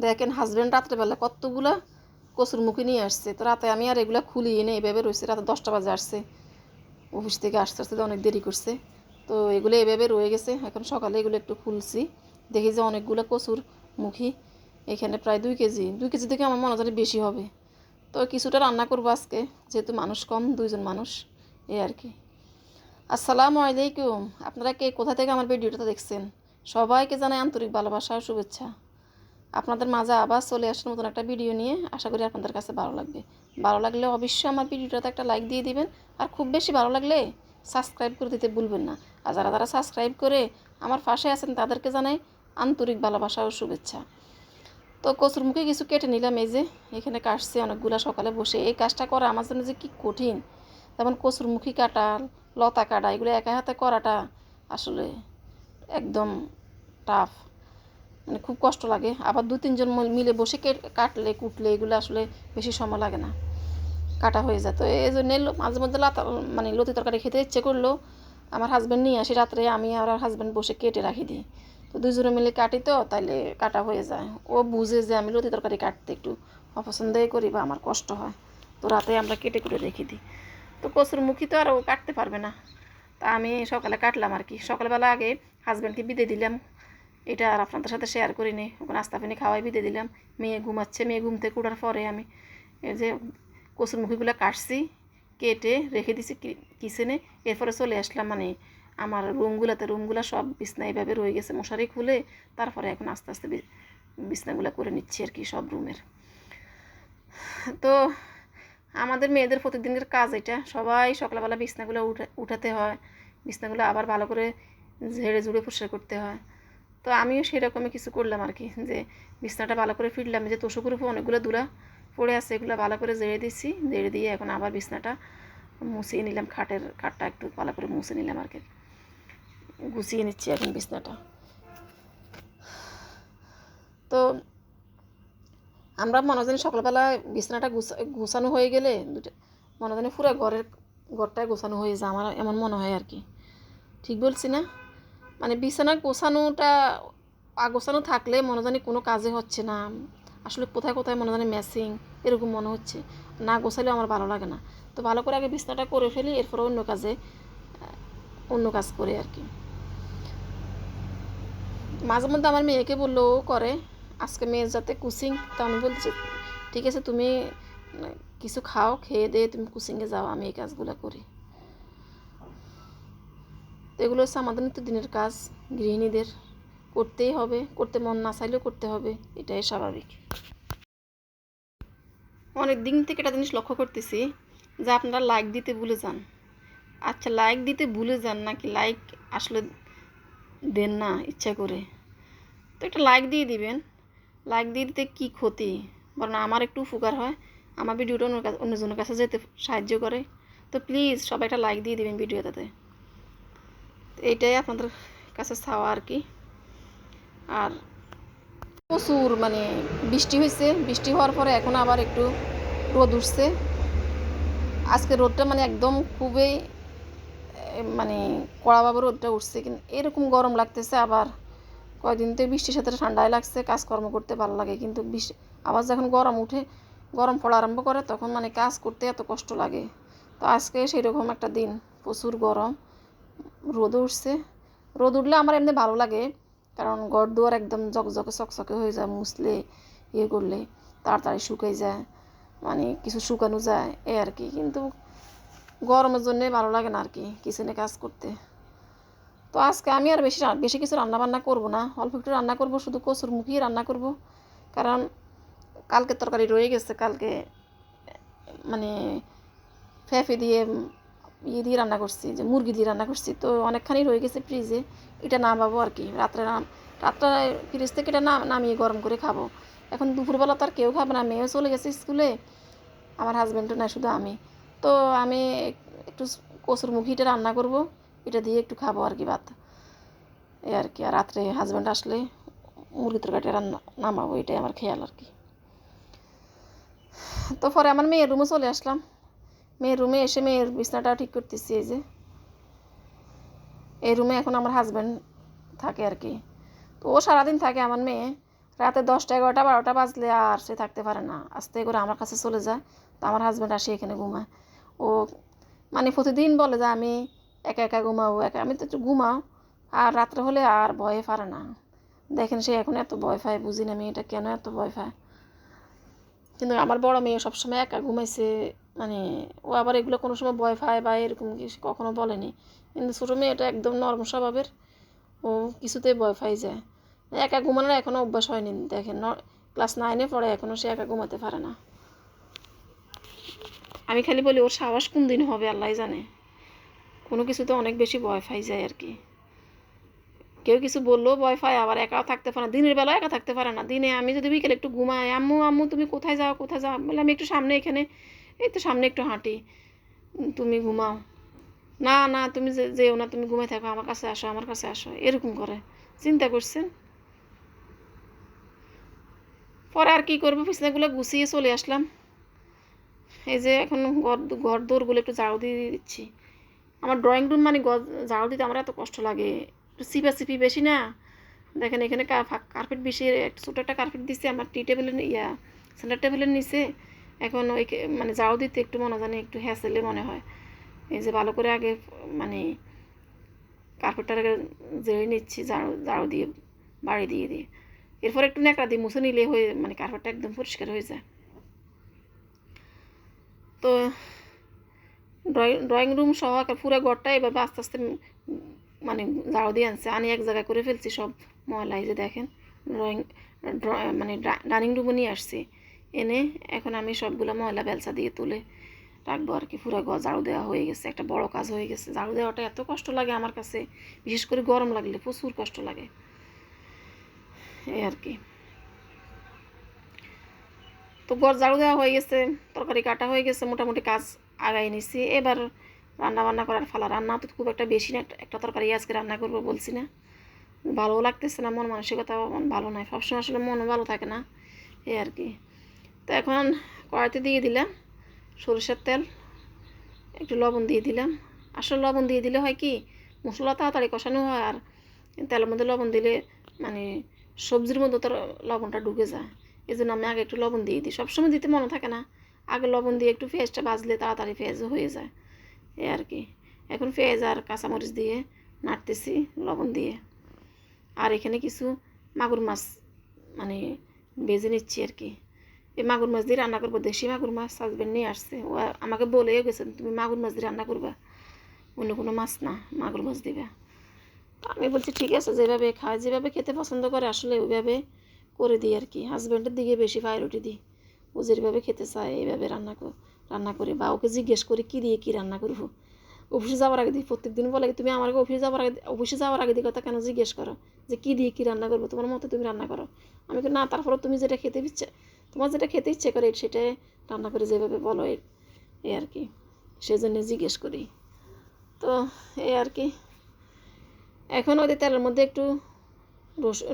দেখেন হাজব্যান্ড রাত্রেবেলা কতগুলা কচুর মুখি নিয়ে আসছে, তো রাতে আমি আর এগুলো খুলি এনে এভাবে রয়েছে। রাতে 10টা বাজে আসছে, অফিস থেকে আসতে আসতে অনেক দেরি করছে, তো এগুলো এভাবে রয়ে গেছে। এখন সকালে এগুলো একটু খুলছি, দেখি যে অনেকগুলো কচুর মুখি, এখানে প্রায় 2 কেজি থেকে আমার মনে হয় বেশি হবে। তো কিছুটা রান্না করবো আজকে, যেহেতু মানুষ কম, 2জন মানুষ, এই আর কি। আসসালামু আলাইকুম, আপনারা কে কোথা থেকে আমার ভিডিওটা দেখছেন? সবাইকে জানাই আন্তরিক ভালোবাসা ও শুভেচ্ছা। আপনাদের মাঝে আবার চলে আসার মতন একটা ভিডিও নিয়ে, আশা করি আপনাদের কাছে ভালো লাগবে। ভালো লাগলে অবশ্যই আমার ভিডিওটাতে একটা লাইক দিয়ে দিবেন, আর খুব বেশি ভালো লাগলে সাবস্ক্রাইব করে দিতে ভুলবেন না। আর যারা যারা সাবস্ক্রাইব করে আমার পাশে আছেন তাদেরকে জানাই আন্তরিক ভালোবাসা ও শুভেচ্ছা। তো কচুর মুখে কিছু কেটে নিলাম, এই যে এখানে কাটছে অনেকগুলা। সকালে বসে এই কাজটা করা আমার জন্য যে কী কঠিন, যেমন কচুর মুখি কাটা, লতা কাটা, এগুলো একা হাতে করাটা আসলে একদম টাফ, মানে খুব কষ্ট লাগে। আবার 2-3 জন মিলে বসে কাটলে কুটলে এগুলো আসলে বেশি সময় লাগে না, কাটা হয়ে যায়। তো এই জন্য মাঝে মধ্যে মানে লতি তরকারি খেতে ইচ্ছে করলো আমার হাজব্যান্ড নিয়ে আসি রাত্রে, আমি আর হাজব্যান্ড বসে কেটে রাখি দিই। তো 2জনে মিলে কাটি, তো তাইলে কাটা হয়ে যায়। ও বুঝে যে আমি লতি তরকারি কাটতে একটু অপছন্দই করি বা আমার কষ্ট হয়, তো রাতে আমরা কেটে কুটে রেখে দিই। তো কচুর মুখি তো আর ও কাটতে পারবে না, তা আমি সকালে কাটলাম আর কি। সকালবেলা আগে হাজব্যান্ডকে বিদে দিলাম, এটা আর আপনাদের সাথে শেয়ার করিনি। ওখানে নাস্তা পানি খাওয়াই বিদে দিলাম। মেয়ে ঘুমাচ্ছে, মেয়ে ঘুম থেকে উঠার পরে আমি এই যে কচুর মুখিগুলো কাটছি, কেটে রেখে দিছি কিচেনে। এরপরে চলে আসলাম মানে আমার রুমগুলো সব বিছনা এইভাবে রয়ে গেছে, মশারি খুলে তারপরে এখন আস্তে আস্তে বিছনাগুলো করে নিচ্ছি আর কি সব রুমের। তো আমাদের মেয়েদের প্রতিদিনের কাজ এটা, সবাই সকালবেলা বিছনাগুলো উঠাতে হয়, বিছনাগুলো আবার ভালো করে ঝেড়ে ঝুড়ে পরিষ্কার করতে হয়। তো আমিও সেরকমই কিছু করলাম আর কি, যে বিছনাটা ভালো করে ফিরলাম, যে তোষকের উপর অনেকগুলো দুলা পড়ে আছে, এগুলো ভালো করে ঝেড়ে দিচ্ছি। ঝেড়ে দিয়ে এখন আবার বিছনাটা মুছিয়ে নিলাম, খাটটা একটু ভালো করে মুছে নিলাম আর কি, গুছিয়ে নিচ্ছি এখন বিছনাটা। তো আমরা মনে জানি সকালবেলা বিছনাটা গুছানো হয়ে গেলে মনে জানি পুরো ঘরটায় গোছানো হয়ে যায়, আমার এমন মনে হয় আর কি। ঠিক বলছি না? মানে বিছানা গোছানোটা গোছানো থাকলে মনে জানি কোনো কাজে হচ্ছে না, আসলে কোথায় কোথায় মনে জানি ম্যাচিং এরকম মনে হচ্ছে। না গোছালেও আমার ভালো লাগে না। তো ভালো করে আগে বিছনাটা করে ফেলি, এরপরে অন্য কাজ করে আর কি। মাঝে মধ্যে আমার মেয়েকে বললেও করে, আজকে মেয়ের যাতে কোচিং, তো আমি বলছি ঠিক আছে তুমি কিছু খাও, খেয়ে দিয়ে তুমি কোচিংয়ে যাও, আমি এই কাজগুলো করি। তো এগুলো হচ্ছে আমাদের নিত্যদিনের কাজ, গৃহিণীদের করতেই হবে, করতে মন না চাইলেও করতে হবে, এটাই স্বাভাবিক। অনেক দিন থেকে একটা জিনিস লক্ষ্য করতেছি, যে আপনারা লাইক দিতে ভুলে যান। আচ্ছা, লাইক দিতে ভুলে যান নাকি লাইক আসলে দেন না ইচ্ছা করে? তো একটা লাইক দিয়ে দিবেন। লাইক দিয়ে দিতে কী ক্ষতি, বরং আমার একটু উপকার হয়, আমার ভিডিওটা অন্যজনের কাছে যেতে সাহায্য করে। তো প্লিজ সবাই একটা লাইক দিয়ে দিবেন ভিডিওটাতে। তো এইটাই আপনাদের কাছে চাওয়া আর কি। আর প্রচুর মানে বৃষ্টি হয়েছে, বৃষ্টি হওয়ার পরে এখন আবার একটু রোদ উঠছে। আজকে রোদটা মানে একদম খুবই মানে কড়াভাবে রোদটা উঠছে, কিন্তু এরকম গরম লাগতেছে। আবার কয়দিন তো বৃষ্টির সাথে ঠান্ডাই লাগছে, কাজকর্ম করতে ভালো লাগে, কিন্তু আবার যখন গরম পড়া আরম্ভ করে তখন মানে কাজ করতে এত কষ্ট লাগে। তো আজকে সেরকম একটা দিন, প্রচুর গরম, রোদ উঠছে। রোদ উঠলে আমার এমনি ভালো লাগে, কারণ ঘর দুয়ার একদম ঝকঝকে চকচকে হয়ে যায়, মুছলে ইয়ে করলে তাড়াতাড়ি শুকিয়ে যায়, মানে কিছু শুকানো যায় এই আর কি। কিন্তু গরমের জন্যে ভালো লাগে না আর কি কিচেনে কাজ করতে। তো আজকে আমি আর বেশি কিছু রান্নাবান্না করবো না, অল্প একটু রান্না করবো, শুধু কচুর মুখি রান্না করব। কারণ কালকে তরকারি রয়ে গেছে, কালকে মানে ফেঁপে দিয়ে দিয়ে রান্না করছি, যে মুরগি দিয়ে রান্না করছি, তো অনেকখানি রয়ে গেছে ফ্রিজে। এটা নামাবো আর কি, রাত্রে ফ্রিজ থেকে এটা নামিয়ে গরম করে খাবো। এখন দুপুরবেলা তো আর কেউ খাবে না, মেয়েও চলে গেছে স্কুলে, আমার হাজব্যান্ডও না, শুধু আমি। তো আমি একটু কচুর মুখিটা রান্না করব, এটা দিয়ে একটু খাবো আর কি ভাত, এই আর কি। আর রাত্রে হাজব্যান্ড আসলে মুরগি তরকারিটা নামাবো, এটাই আমার খেয়াল আর কি। তো পরে আমার মেয়ের রুমে চলে আসলাম, মেয়ের রুমে এসে মেয়ের বিছনাটা ঠিক করতেছি। এই যে এই রুমে এখন আমার হাজব্যান্ড থাকে আর কি। তো ও সারাদিন থাকে আমার মেয়ে, রাতে 10টা 11টা 12টা বাজলে আর সে থাকতে পারে না, আস্তে করে আমার কাছে চলে যায়। তো আমার হাজব্যান্ড আসে এখানে ঘুমায়। ও মানে প্রতিদিন বলে যে আমি একা একা ঘুমাবো, একা। আমি তো একটু ঘুমাও, আর রাত্রে হলে আর ভয়ে পারে না। দেখেন সে এখন এত ভয় পায়, বুঝি না মেয়েটা কেন এত ভয় পায়। কিন্তু আমার বড় মেয়ে সবসময় একা ঘুমাইছে, মানে ও আবার এগুলো কোনো সময় ভয় পায় বা এরকম কিছু কখনো বলেনি। কিন্তু ছোটো মেয়েটা একদম নরম স্বভাবের, ও কিছুতেই ভয় পাই যায়। একা ঘুমানোর এখনও অভ্যাস হয়নি। দেখেন ক্লাস 9-এ পড়ে, এখনও সে একা ঘুমাতে পারে না। আমি খালি বলি ওর সাহস কোন দিন হবে আল্লাহ জানে। কোনো কিছুতে অনেক বেশি ভয় পাই যায় আর কি। কেউ কিছু বললেও ভয় পায়, আবার একাও থাকতে পারে না। দিনের বেলায় একা থাকতে পারে না। দিনে আমি যদি বিকেলে একটু ঘুমাই, আম্মু আম্মু তুমি কোথায় যাও কোথায় যাও, বলে আমি একটু সামনে এখানে, এই তো সামনে একটু হাঁটি, তুমি ঘুমাও। না না তুমি যেও না, তুমি ঘুমাই থাকো, আমার কাছে আসো আমার কাছে আসো, এরকম করে। চিন্তা করছেন? পরে আর কী করবো, বিছানাগুলো গুছিয়ে চলে আসলাম। এই যে এখন ঘর দৌড়গুলো একটু ঝাড়ু দিয়ে দিচ্ছি। আমার ড্রয়িং রুম মানে ঝাড়ু দিতে আমার এত কষ্ট লাগে, একটু চিপি বেশি না। দেখেন এখানে কার্পেট বেশি, একটা ছোটো একটা কার্পেট দিচ্ছে আমার টি টেবিলের সেন্টার টেবিলের নিচে। এখন ওই মানে ঝাড়ু দিতে একটু মনে জানি একটু হ্যাসেলে মনে হয়। এই যে ভালো করে আগে মানে কার্পেটটার আগে জেড়ে নিচ্ছি ঝাড়ু দিয়ে, বাড়ি দিয়ে দিয়ে। এরপর একটু ন্যাকড়া দিয়ে মুছে নিলে হয়ে মানে কার্পেটটা একদম পরিষ্কার হয়ে যায়। তো ড্রয়িং রুম সহ পুরো ঘরটা এভাবে আস্তে আস্তে মানে ঝাড়ু দিয়ে আনি এক জায়গায় করে ফেলছি সব ময়লা। এই যে দেখেন মানে ডাইনিং রুমে নিয়ে আসছি, এনে এখন আমি সবগুলো ময়লা বেলসা দিয়ে তুলে রাখবো আর কি। পুরো ঘর ঝাড়ু দেওয়া হয়ে গেছে, একটা বড় কাজ হয়ে গেছে। ঝাড়ু দেওয়াটা এত কষ্ট লাগে আমার কাছে, বিশেষ করে গরম লাগলে প্রচুর কষ্ট লাগে এই আর কি। তো ঘর ঝাড়ু দেওয়া হয়ে গেছে, তরকারি কাটা হয়ে গেছে, মোটামুটি কাজ আগাই নিছি। এবার রান্না বান্না করার ফালা। রান্না তো খুব একটা বেশি না, একটা তরকারি আজকে রান্না করবো বলছি না, ভালোও লাগতেছে না, মন মানসিকতাও ভালো নয়, সবসময় আসলে মনও ভালো থাকে না এই আর কি। তো এখন কড়াইতে দিয়ে দিলাম সরষের তেল, একটু লবণ দিয়ে দিলাম। আসলে লবণ দিয়ে দিলে হয় কি, মশলা তাড়াতাড়ি কষানো হয়, আর তেলের মধ্যে লবণ দিলে মানে সবজির মধ্যে তো লবণটা ঢুকে যায়। এই জন্য আমি আগে একটু লবণ দিয়ে দিই, সবসময় দিতে মনে থাকে না। আগে লবণ দিয়ে একটু পেঁয়াজটা ভাজলে তাড়াতাড়ি পেঁয়াজ হয়ে যায় এই আর কি। এখন পেঁয়াজ আর কাঁচামরিচ দিয়ে নাড়তেছি লবণ দিয়ে। আর এখানে কিছু মাগুর মাছ মানে ভেজে নিচ্ছি আর কি। এই মাগুর মাছ দিয়ে রান্না করবো, দেশি মাগুর মাছ হাজবেন্ড নিয়ে আসছে। ও আমাকে বলেও গেছে তুমি মাগুর মাছ দিয়ে রান্না করবা, অন্য কোনো মাছ না, মাগুর মাছ দিবা। আমি বলছি ঠিক আছে, যেভাবে খায় যেভাবে খেতে পছন্দ করে আসলে ওইভাবে করে দিই আর কি। হাজব্যান্ডের দিকে বেশি প্রায়োরিটি দিই, ও যেভাবে খেতে চায় এইভাবে রান্না করি, বা ওকে জিজ্ঞেস করি কী দিয়ে কী রান্না করবো। অফিসে যাওয়ার আগে দিই, প্রত্যেকদিন বলে তুমি আমাকে অফিসে যাওয়ার আগে দিয়ে কথা কেন জিজ্ঞেস করো যে কী দিয়ে কী রান্না করবো, তোমার মতো তুমি রান্না করো। আমি না, তারপরে তুমি যেটা খেতে ইচ্ছে, তোমার যেটা খেতে ইচ্ছে করে সেটাই রান্না করে যেভাবে বলো এই আর কি, সেজন্য জিজ্ঞেস করি। তো এই আর কি। এখন ওদের তেলের মধ্যে একটু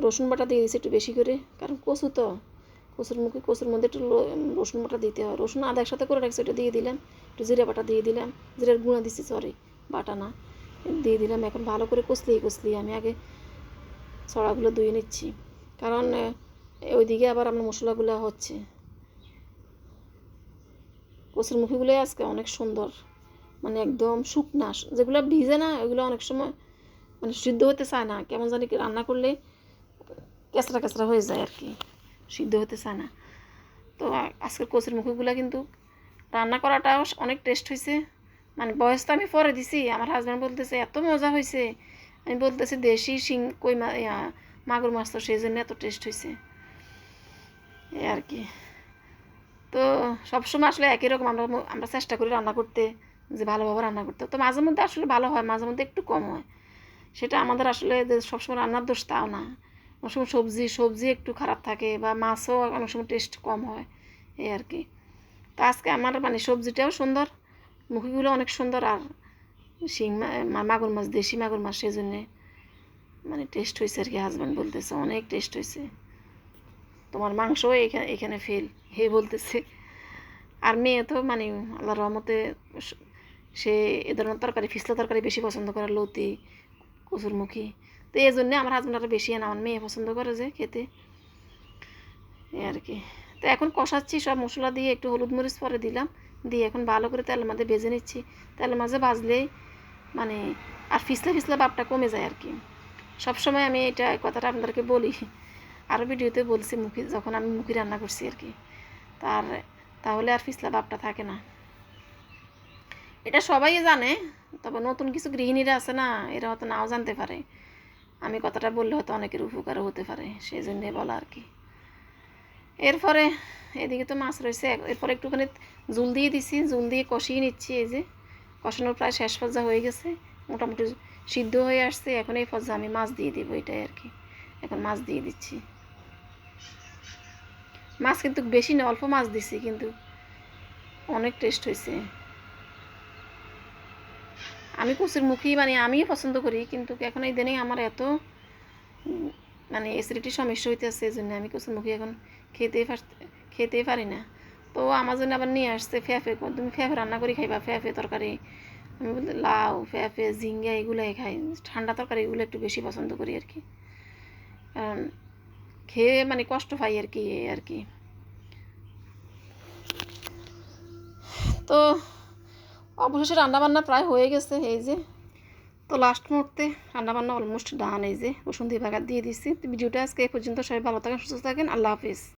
রসুন বাটা দিয়ে দিয়েছি একটু বেশি করে, কারণ কচুর মধ্যে একটু রসুন বাটা দিতে হয়। রসুন আদা একসাথে করে রাখছি, ওটা দিয়ে দিলাম। একটু জিরা বাটা দিয়ে দিলাম, জিরার গুঁড়া দিচ্ছি, সরি বাটা না, দিয়ে দিলাম। এখন ভালো করে কষলিয়ে আমি আগে ছড়াগুলো ধুয়ে নিচ্ছি, কারণ ওইদিকে আবার আমার মশলাগুলো হচ্ছে। কচুর মুখিগুলো আজকে অনেক সুন্দর, মানে একদম শুকনা, যেগুলো ভিজে না ওইগুলো অনেক সময় মানে সিদ্ধ হতে চায় না, কেমন জানি রান্না করলে কেঁচড়া হয়ে যায় আর কি, সিদ্ধ হতে চায় না। তো আজকের কচুর মুখিগুলো কিন্তু রান্না করাটাও অনেক টেস্ট হয়েছে। মানে বয়স তো আমি পরে দিছি, আমার হাজব্যান্ড বলতেছে এত মজা হয়েছে, আমি বলতেছি দেশি কই মাগুর মাছ তো সেই জন্য এত টেস্ট হয়েছে এই আর কি। তো সবসময় আসলে একই রকম আমরা চেষ্টা করি রান্না করতে, যে ভালোভাবে রান্না করতে। তো মাঝে মধ্যে আসলে ভালো হয়, মাঝে মধ্যে একটু কম হয়। সেটা আমাদের আসলে যে সবসময় রান্নার দোষ তাও না, অনেক সময় সবজি একটু খারাপ থাকে, বা মাছও অনেক সময় টেস্ট কম হয় এই আর কি। তো আজকে আমার মানে সবজিটাও সুন্দর, মুখিগুলো অনেক সুন্দর, আর মাগুর মাছ দেশি মাগুর মাছ, সেই জন্যে মানে টেস্ট হয়েছে আর কি। হাজব্যান্ড বলতেছে অনেক টেস্ট হয়েছে, তোমার মাংসও এখানে ফেল হে বলতেছে। আর মেয়ে তো মানে আল্লাহর রহমতে সে এ ধরনের তরকারি, ফিসলা তরকারি বেশি পছন্দ করে, লতি কচুরমুখী। তো এই জন্যে আমার হাজব্যান্ড আরও বেশি, আমার মেয়ে পছন্দ করে যে খেতে এই আর কি। তো এখন কষাচ্ছি সব মশলা দিয়ে, একটু হলুদ মরিচ পরে দিলাম, দিয়ে এখন ভালো করে তেলের মাঝে ভেজে নিচ্ছি। তেলের মাঝে ভাজলেই মানে আর ফিসলা ফিসলা ভাবটা কমে যায় আর কি। সবসময় আমি এটা কথাটা আপনাদেরকে বলি, আরও ভিডিওতে বলছি মুখি, যখন আমি মুখি রান্না করছি আর কি, তাহলে আর ফিসলা ভাবটা থাকে না। এটা সবাই জানে, তবে নতুন কিছু গৃহিণীরা আছে না, এরা হয়তো নাও জানতে পারে। আমি কথাটা বললে হয়তো অনেকের উপকারও হতে পারে, সেই জন্যে বলা আর কি। এরপরে এদিকে তো মাছ রয়েছে, এরপরে একটুখানি জুল দিয়ে দিছি, জুল দিয়ে কষিয়ে নিচ্ছি। এই যে কষানোর প্রায় শেষ পর্যায়ে হয়ে গেছে, মোটামুটি সিদ্ধ হয়ে আসছে। এখন এই পর্যায়ে আমি মাছ দিয়ে দিব, এটাই আর কি। এখন মাছ দিয়ে দিচ্ছি। মাছ কিন্তু বেশি না, অল্প মাছ দিছি, কিন্তু অনেক টেস্ট হয়েছে। আমি কচুর মুখী মানে আমিও পছন্দ করি, কিন্তু এখন এই দিনেই আমার এত মানে অ্যাসিডিটির সমস্যা হইতেছে, এই জন্য আমি কচুর মুখী এখন খেতেই পারি না। তো আমার জন্য আবার নিয়ে আসছে ফ্যাফে, তুমি ফ্যাফে রান্না করে খাইবা, ফ্যাফে তরকারি। আমি বলতে লাউ, ফ্যাফে, ঝিঙ্গা এগুলোই খাই, ঠান্ডা তরকারি এগুলো একটু বেশি পছন্দ করি আর কি। কারণ খেয়ে মানে কষ্ট পাই আর কি, এই আর কি। তো অবশেষে রান্নাবান্না প্রায় হয়ে গেছে, এই যে। তো লাস্ট মুহূর্তে রান্নাবান্না অলমোস্ট ডান। এই যে রসুন দিয়ে ভাগা দিয়ে দিচ্ছি। ভিডিওটা আজকে এই পর্যন্ত। সবাই ভালো থাকেন, সুস্থ থাকেন। আল্লাহ হাফিজ।